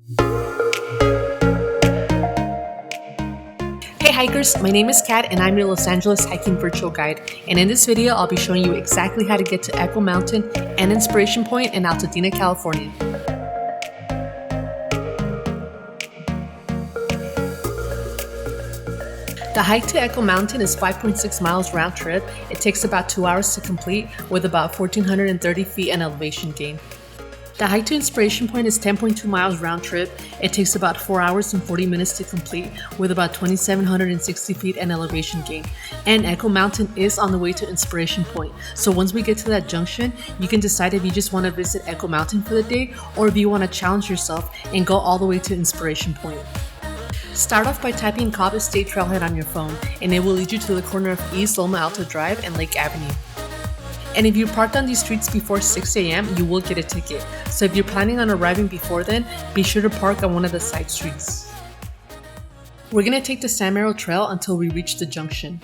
Hey hikers, my name is Kat and I'm your Los Angeles hiking virtual guide, and in this video I'll be showing you exactly how to get to Echo Mountain and Inspiration Point in Altadena, California. The hike to Echo Mountain is 5.6 miles round trip. It takes about 2 hours to complete with about 1,430 feet in elevation gain. The hike to Inspiration Point is 10.2 miles round trip. It takes about 4 hours and 40 minutes to complete with about 2,760 feet in elevation gain. And Echo Mountain is on the way to Inspiration Point. So once we get to that junction, you can decide if you just want to visit Echo Mountain for the day or if you want to challenge yourself and go all the way to Inspiration Point. Start off by typing Cobb State Trailhead on your phone and it will lead you to the corner of East Loma Alta Drive and Lake Avenue. And if you parked on these streets before 6 a.m., you will get a ticket. So if you're planning on arriving before then, be sure to park on one of the side streets. We're going to take the San Marrow Trail until we reach the junction.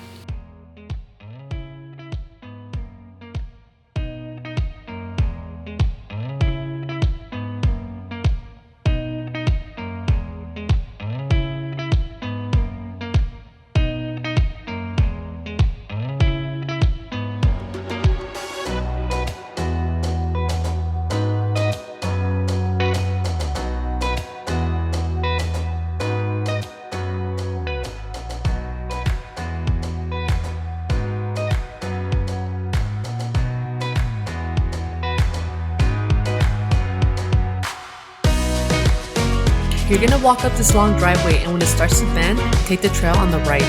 You're going to walk up this long driveway, and when it starts to bend, take the trail on the right.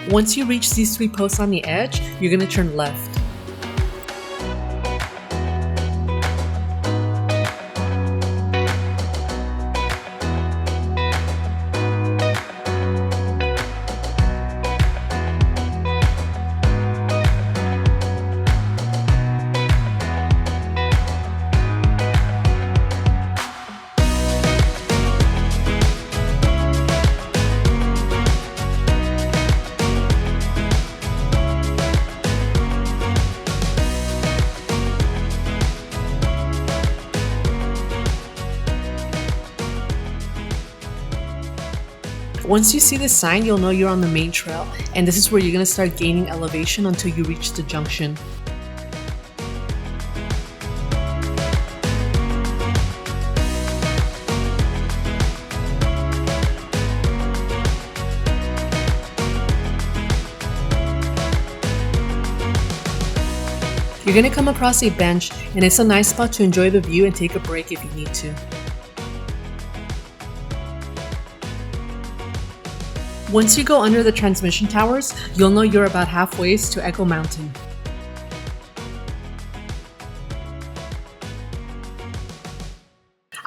Once you reach these 3 posts on the edge, you're going to turn left. Once you see this sign, you'll know you're on the main trail, and this is where you're going to start gaining elevation until you reach the junction. You're going to come across a bench, and it's a nice spot to enjoy the view and take a break if you need to. Once you go under the transmission towers, you'll know you're about halfway to Echo Mountain.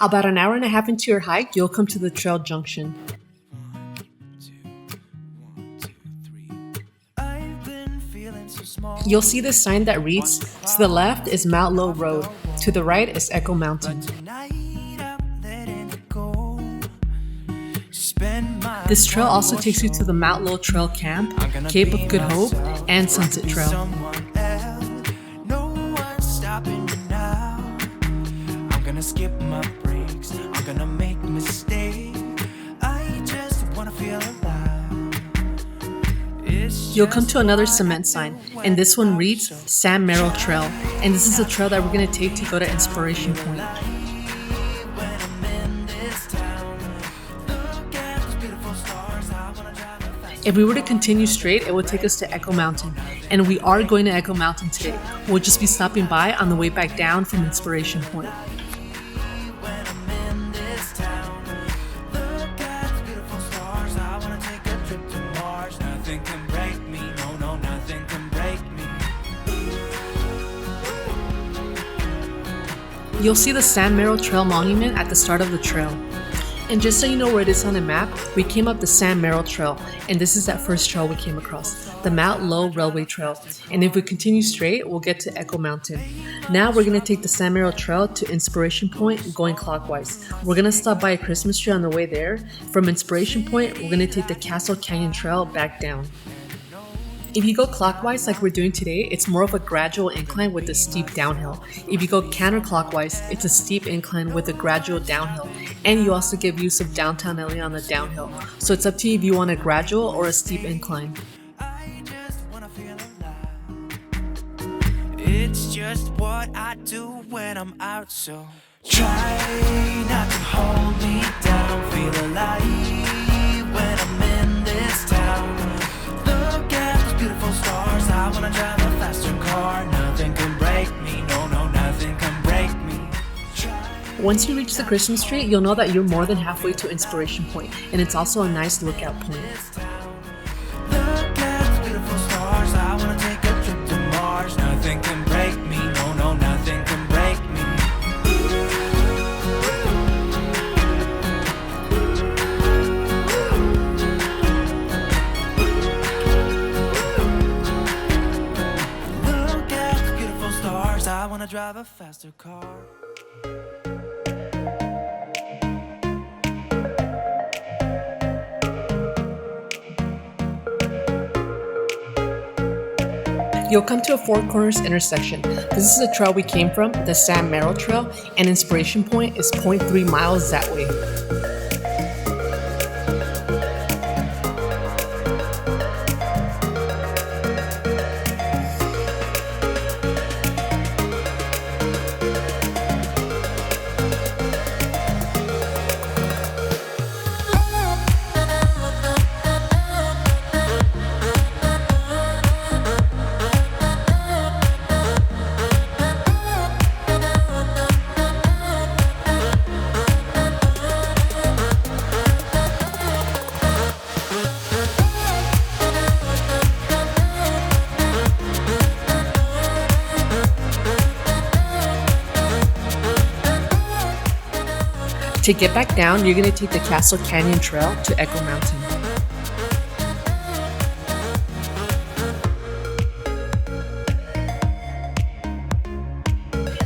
About an hour and a half into your hike, you'll come to the trail junction. You'll see this sign that reads, "To the left is Mount Low Road, to the right is Echo Mountain." This trail also takes you to the Mount Low Trail Camp, Cape of Good Hope, and Sunset Trail. You'll come to another cement sign, and this one reads San Marrow Trail, and this is a trail that we're going to take to go to Inspiration Point. If we were to continue straight, it would take us to Echo Mountain, and we are going to Echo Mountain today. We'll just be stopping by on the way back down from Inspiration Point. You'll see the San Marrow Trail monument at the start of the trail. And just so you know where it is on the map, we came up the San Merrill Trail, and this is that first trail we came across, the Mount Low Railway Trail. And if we continue straight, we'll get to Echo Mountain. Now we're going to take the San Merrill Trail to Inspiration Point going clockwise. We're going to stop by a Christmas tree on the way there. From Inspiration Point, we're going to take the Castle Canyon Trail back down. If you go clockwise like we're doing today, it's more of a gradual incline with a steep downhill. If you go counterclockwise, it's a steep incline with a gradual downhill. And you also get use of downtown LA on the downhill. So it's up to you if you want a gradual or a steep incline. It's just what I do when I'm out, so try not to hold me down. Feel alive when I'm in this town. Look at those beautiful stars. I wanna drive a faster car. Nothing can break me, no, nothing can break me. Once you reach the Christmas tree, you'll know that you're more than halfway to Inspiration Point, and it's also a nice lookout point. Look at those beautiful stars. I wanna take a trip to Mars. Nothing can break me, no, nothing can break me. Look at those beautiful stars. I wanna drive a faster car. You'll come to a Four Corners intersection. This is the trail we came from, the San Merrill Trail, and Inspiration Point is 0.3 miles that way. To get back down, you're going to take the Castle Canyon Trail to Echo Mountain.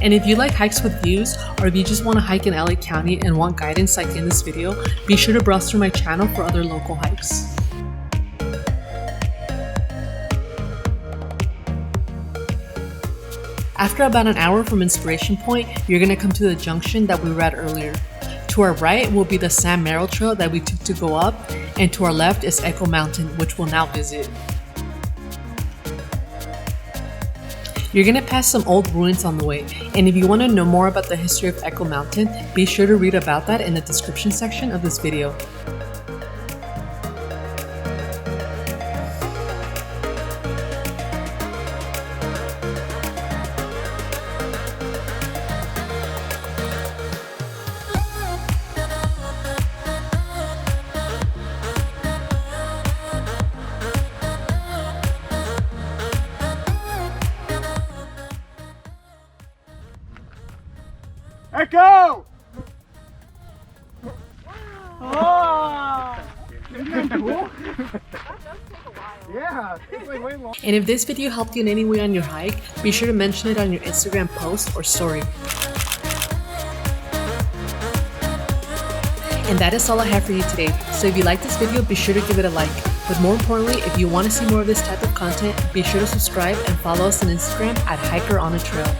And if you like hikes with views, or if you just want to hike in LA County and want guidance like in this video, be sure to browse through my channel for other local hikes. After about an hour from Inspiration Point, you're going to come to the junction that we read earlier. To our right will be the San Merrill Trail that we took to go up, and to our left is Echo Mountain, which we'll now visit. You're going to pass some old ruins on the way, and if you want to know more about the history of Echo Mountain, be sure to read about that in the description section of this video. Echo! Oh! Isn't that cool? Yeah, it's like way long. And if this video helped you in any way on your hike, be sure to mention it on your Instagram post or story. And that is all I have for you today. So if you like this video, be sure to give it a like. But more importantly, if you want to see more of this type of content, be sure to subscribe and follow us on Instagram at HikerOnATrail.